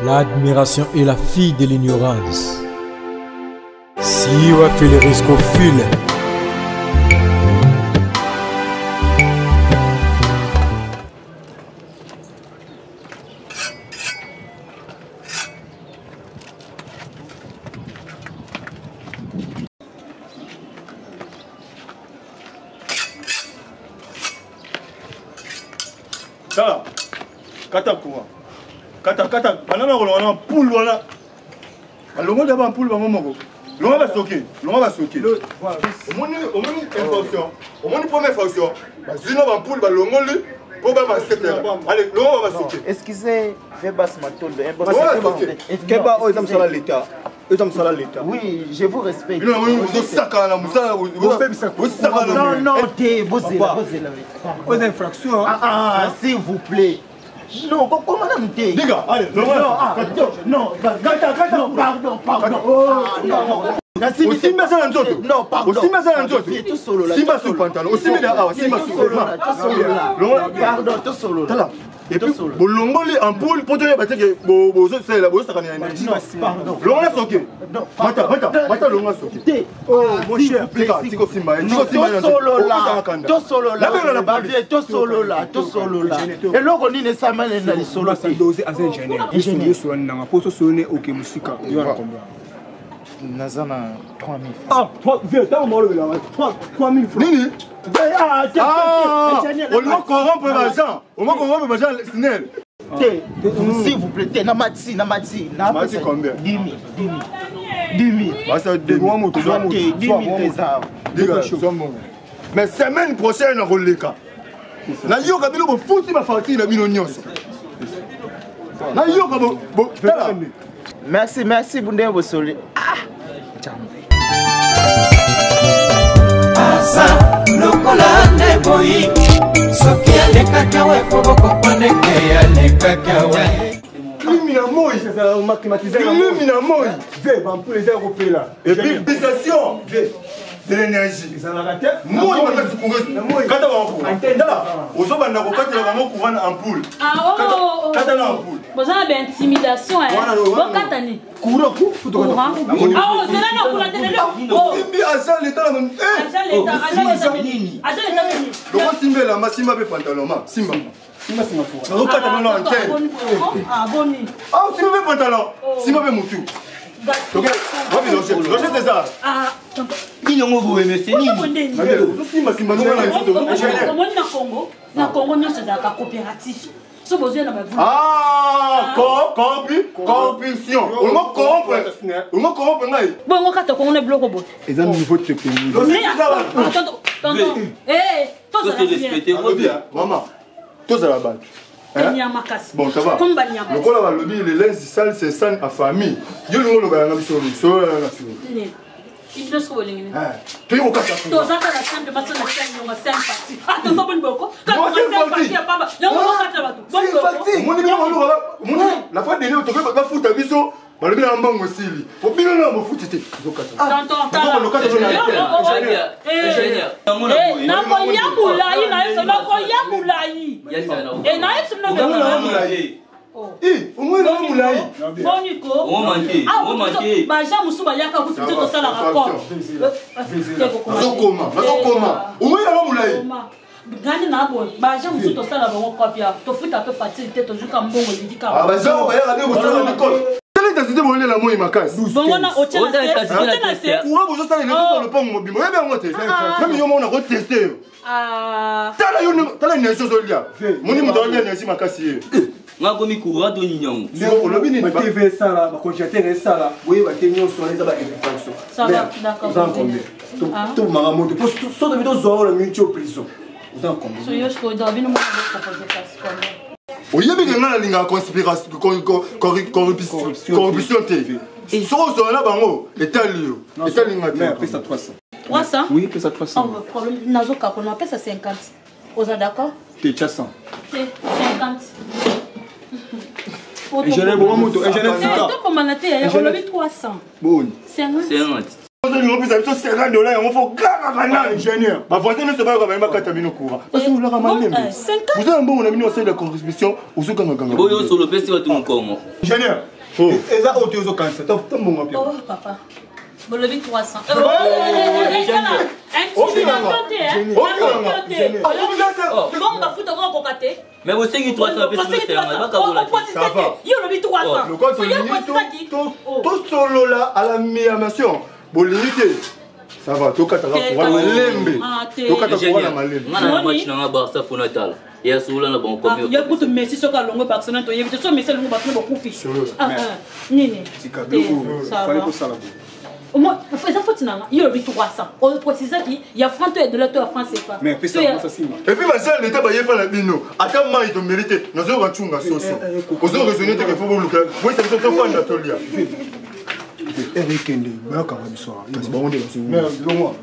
L'admiration est la fille de l'ignorance. Si on fait le risque au fil. Ça, kata quoi? Kata, banana on poule voilà. Alors on d'abord poule bango moko. L'on va soquer. Au moins fonction. Au moins première fonction. Sinon on poule ba longoli pour ba basketeur. Allez, l'on va soquer. Excusez, fais basse ma tôle. Keba oh ils sont l'état. Oui, je vous respecte. Vous Non, vos infractions. S'il vous plaît. Non, comment on dit? Les gars, allez, non, pardon. Aussi mais ça n'entend. Non, pardon. Aussi mais ça n'entend. Tout solo là. Si bas sous pantalon, aussi mais là, aussi bas sous là. Pardon, tout solo là. Et puis, bolongoli en poule pour te dire que c'est la bosse ça Non, pardon. l'on a soqué. Mata l'on a soqué. Oh mon cher, Tiko Simba, tout solo là. Et là on est ça mal dans les solo. Ça dose à ingénieur sur un poste sonné au Kemusika. Nazana 3000. Ah, 3000 francs. Nini? On va corrompre l'argent. On va corrompre l'argent Snell. S'il vous plaît, Namati. Namati combien? 10 000. Bah ça 10 000 trésors. Mais semaine prochaine on releka. Na yo ka bilo bo futi ma facture na bino nyonso. Na yo ka bo tala. Merci Bundé Bosoli. Asa lokola neboyi soki alekaka we po bokopandeke alekaka we Crimina moi, C'est ça, on m'a climatisé. Crimina moi. Pour les européens là. Et puis fixation de l'énergie. Moi il m'a dit quand on va ozo banda ko katela bango courant ampoule. Kata na ampoule. Vous avez intimidation hein. Bon katani. Courant photo. Ah oh, c'est là non pour la télé. Oh. Simbi agent l'état là. Agent l'état. Donc Simba là, Simba be pantalon ma. Simba. pour. Donc kata na antenne. Ah boni. Ah Simba be pantalon. Simba be mutu. OK, va bien c'est ça. Ah. Ninongo vous aimez c'est nini? Simba non na Congo. Na Congo nous c'est la coopérative. So besoin na bavu. Ah, corruption. On m'a corrompre ngai. Bon on kata Congo na bloco bot. Ils ont niveau technique. Attends. Toi c'est respecté maman. Toi ça va battre. Bon, ça va. Le col à lobby, les linges sales, c'est ça à famille. Yo le monde va sur le sol. Il doit se rouler. Tu es au cas où. Toi, ça la simple parce que la scène on a 5 parties. Attends, bon boko. Quand on a 5 parties, papa. Non, on va la fois dernière, tu vas foutre biso. Bah le bien en banque aussi. Faut bien là me foutre c'était. Eh, au moins non moulai. Boniko. On manqué. Bah j'ai musu ba yaka ku tuto ça la rapport. Comment? Au moins non moulai. Gani na bo. Bah j'ai musu to ça la bon copia. To futa to facilité to juka mbongo lidika. Ah bah j'ai on va y aller au salon de l'école. Quelle intensité vous voulez la moi ma casse? Bon on a au tien. Pourquoi vous savez le pont mobile? Moi bien moi tester. Même yo on a retesté. Ah. Tala une chose là. Mon ni muto ya nyasi makasi. Nga komi courant to ninyongo. Leo olobi ni ba TV ça là, ba congélateur ça là. Oui, ba tenir sur les aba infraction. Ça va, d'accord. Vous en combien? Tout maramoto. Pour so de zo la minute au prison. Vous en combien? So yo ko do bino mo proposer ça comme. Oyebi que nga linga conspiration corruption TV. Et so là bango état lio. État linga mais après ça 300. 300? Oui, après ça 300. Oh, problème nazo ka on appelle ça 50. Vous êtes d'accord? T'es 400. C'est 50. Et je l'ai bon moto, et je l'ai fika. Donc pour manater, on a 300. Bon. 50. $50, on faut garder ingénieur. Ma voisine ne se bat pas avec 4 000 courants. Parce que vous l'avez mal. Vous avez un bon ami au sein de la corruption. Vous êtes un ganga. Boyo sur le festival de Congo. Ingénieur. Et ça, tu as cancer. Tu as mon papier. Oh, papa. Bon, le 300. Mais vous savez que 300 ça va. Il y a le 300. Le compte tout solo là à la mi-amation. Bon, limité. Ça va, tu as pour la lembe. Tu as pour la malembe. On a match dans la Barça Fonatal. Il y a sur là bon comme. Il y a beaucoup de Messi sur la longue Barcelone, il y a beaucoup de Messi longue Barcelone beaucoup fils. Nini. Ça va. Au moins, ça faut que il y a 300. On précise qu'il y a France de l'autre France c'est pas. Mais ça et puis ma sœur l'état ba pas la bino. Attends moi il te mérite. Nous allons rachunga soso. Ozo raisonner que faut vous le. Moi ça fait quoi dans tolia. Eric Ende, ba ka ba biso. Bon on est mais long.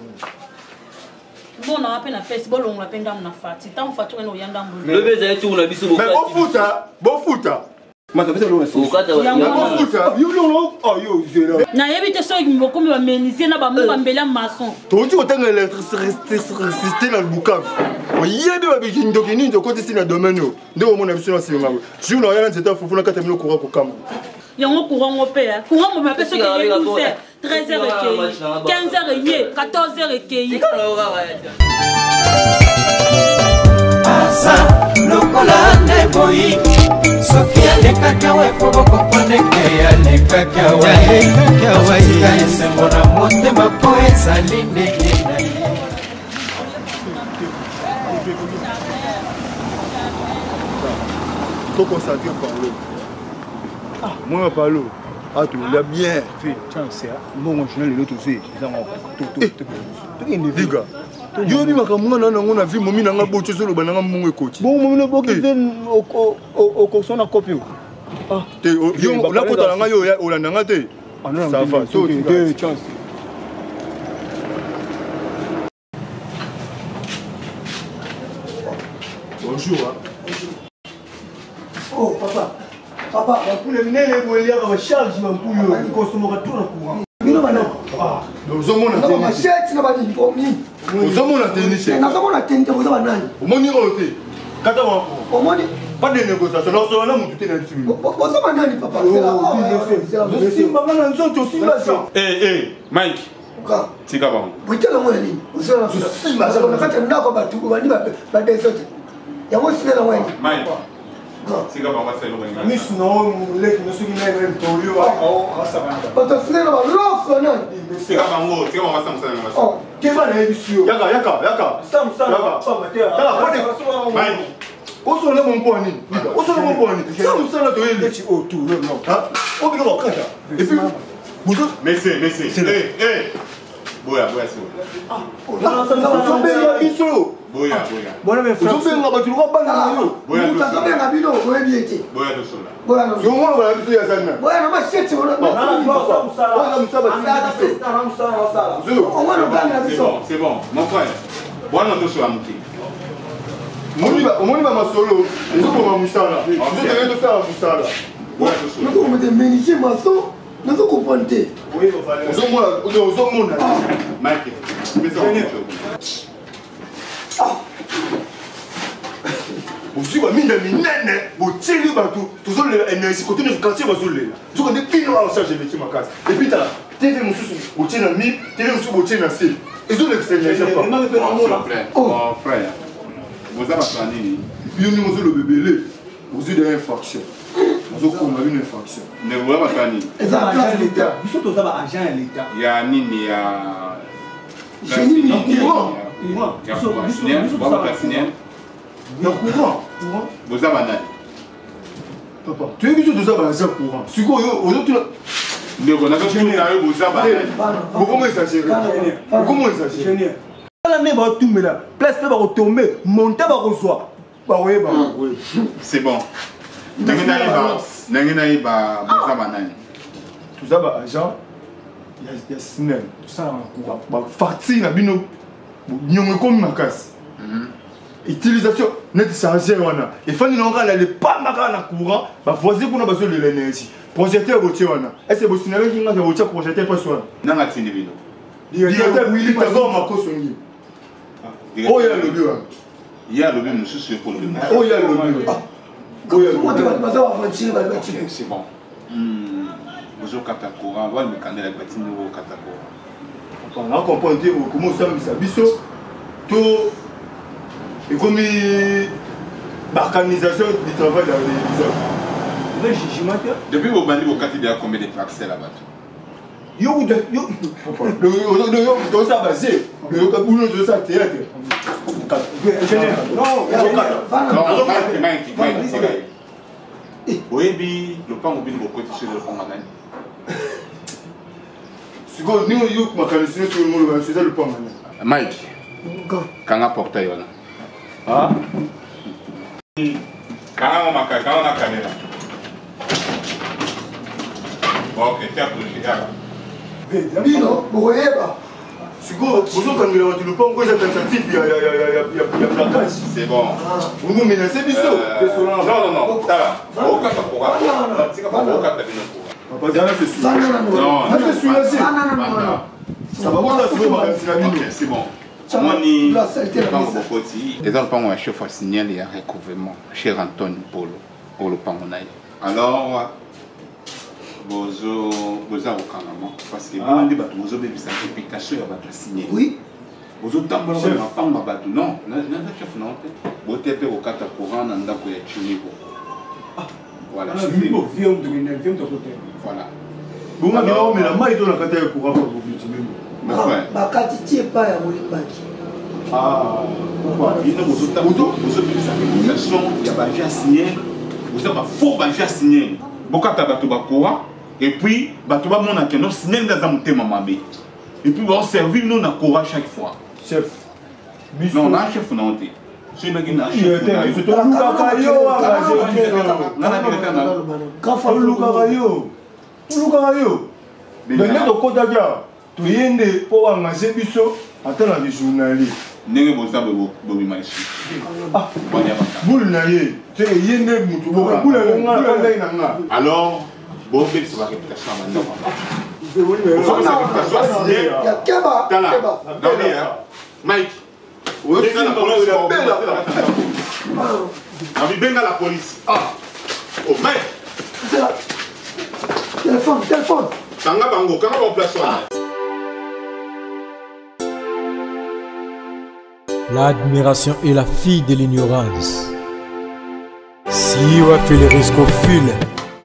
Bon on a à peine à Facebook on a peine dans na fati. Tant fatu no yanda mbulu. Le baiser est tout na biso. Mais bon futa. Na yebite so ngiboko mi bamenizie na bamu bambela maçon. Toti otanga électricité na Bukavu. Oyebi ba bikindoki nini to côté sina domaine yo. Ndeko mona biso na singa. Jour na yana nzeta fufu na 4000 courant ko kamba. Yango courant mo pe. Courant mo m'appelle ce que 13h et 15h et 14h et Asa lokola neboyi Sokia lekaka we foboko poneke ya lekaka we Kaise mona mote mako ezali ndenge na ye Faut concentrer par l'eau. Ah, moi par l'eau. Ah, tu l'as bien. Tiens, c'est bon, je l'ai l'autre aussi. Diga. Yo ni makamuna na ngona vi momi na nga bocho solo bananga mungu ekoti. Bon, momi no boki ven au coxon na copie. Ah, te yo la kota na nga yo olanda nga te. Ça va, to deux chances. Bonjour. Oh, papa. Papa, pour le minel et vous lire ma charge, je m'en pouille. Il consommera tout le courant. Ah, nous avons la machette, n'a pas dit pour nous. Nous avons la tennis. Nous avons la tennis, vous avez un au moni roté. Katama. Au moni. Pas de négociation. Nous sommes là, nous tout est là-dessus. Vous avez un papa. C'est la je suis maman, nous sommes aussi là. Mike. C'est quoi bon? Vous êtes là, moi, vous êtes là. Je suis là. Je suis là. Mike. C'est quoi bon? C'est le bon. Miss non, les qui ne sont pas même pour lui. Ça va. Pas de fleur, l'offre, non. C'est quoi bon? C'est quoi bon? Ça me oh, qu'est-ce que vous avez vu? Yaka. Sam, Mike. Où sont les bons points? Où sont les bons points? Ça, là, tu es oh, tout, non. Hein? Oh, mais non, et puis, vous merci. Boya, c'est bon. Ah, ça me fait un solo. Boya. Bon, mais frère, vous avez tu vas pas Boya, vous avez un habino, vous avez bien été. Boya, tout seul. Boya, je vois la vie de Yazana. Boya, non, ma chèque, c'est bon. C'est bon, mon frère. Boya, non, tout seul à monter. Omoni ba masolo, ezo ko musala. Ezo te to faire musala. Boya, tout seul. Nous on te méniser maçon, nous on comprendre. Oui, ozo mona. Mike, mais ça. Ozi ba minda minene, bo tsheli bato, tozo le énergie côté de quartier bazo le. Tu connais pino en charge de makasi. Et puis ta TV mususu, bo tshena mi, TV mususu bo tshena si. Ezo le sénégalais pas. Oh frère. Vous avez pas nini. Yo ni mozo le bébé, ozi de infraction. Ozo ko ma une infraction. Ne vous avez pas nini. Et ça place l'état. Ils sont tous agents à l'état. Il y a nini, il y a Génie courant. Il y a courant. Vous avez un papa, tu es que tu dois avoir un courant. Si vous ne connaissez pas vous avez comment exagérer? Comment exagérer? c'est bon. Tout ça, agent, il y a Snell, tout ça, parti, bino, comme ma casse. Utilisation net chargé wana il faut ni longa la pas makana courant ba voisin kuna bazo de l'énergie projecteur boté wana est-ce que bosina le kinga boté projecteur pas soi nanga tini bino directeur Willy tago makoso ngi oh ya le bio ya le bio monsieur sur pour le oh ya le bio oh ya le bio c'est bon Bozo kata courant, voilà le canal avec bâtiment au kata courant. On comprend comment ça me s'abisso. Tout et comme l'organisation du travail dans les hommes. Depuis vos bandits, vous avez combien de parcelles là-bas? Yo, ça basé. Le caboulot de ça théâtre. Non, oui, le pan mobile beaucoup de choses de fond maintenant. Si vous nous yo ma canalisation sur le monde, c'est ça le pan maintenant. Mike, quand on porte yon. Ah? Quand on a caméra. Ok, tiens pour le gars. Bino, Boyeba. Si vous quand il a le pan, vous êtes tentative, il y a placage. C'est bon. Vous nous menacez biso. Non, ça va. Au cas où ça va voir c'est bon. Moi, ni les enfants ont un chef à signaler et un recouvrement chez Antoine Polo pour le Pangonaï. Alors, vous avez un parce que vous avez une réputation à signer. Oui. Vous avez un chef à non, chef non. Vous avez un carte courant dans le voilà. Voilà. Bon, mais la maille dans la carte courant pour vous. Bakati tie pas ya Molimbaki. Ah, il y a une réputation, il y a un signé, vous avez un faux badge signé. Beaucoup de courant, et puis, vous avez un signé dans un thème. Et puis, vous avez servi nous dans le courant chaque fois. Chef. Non, on a un chef non. C'est un chef. Tu yende pour amanger biso attends les journalistes nenge boza bobi maishi ah boule na ye tu yende mutu boka boule na nga alors bon bel sur la réputation Ya keba Mike benga la police ah oh Mike téléphone kanga bango place. L'admiration est la fille de l'ignorance. Si on fait le risque au fil,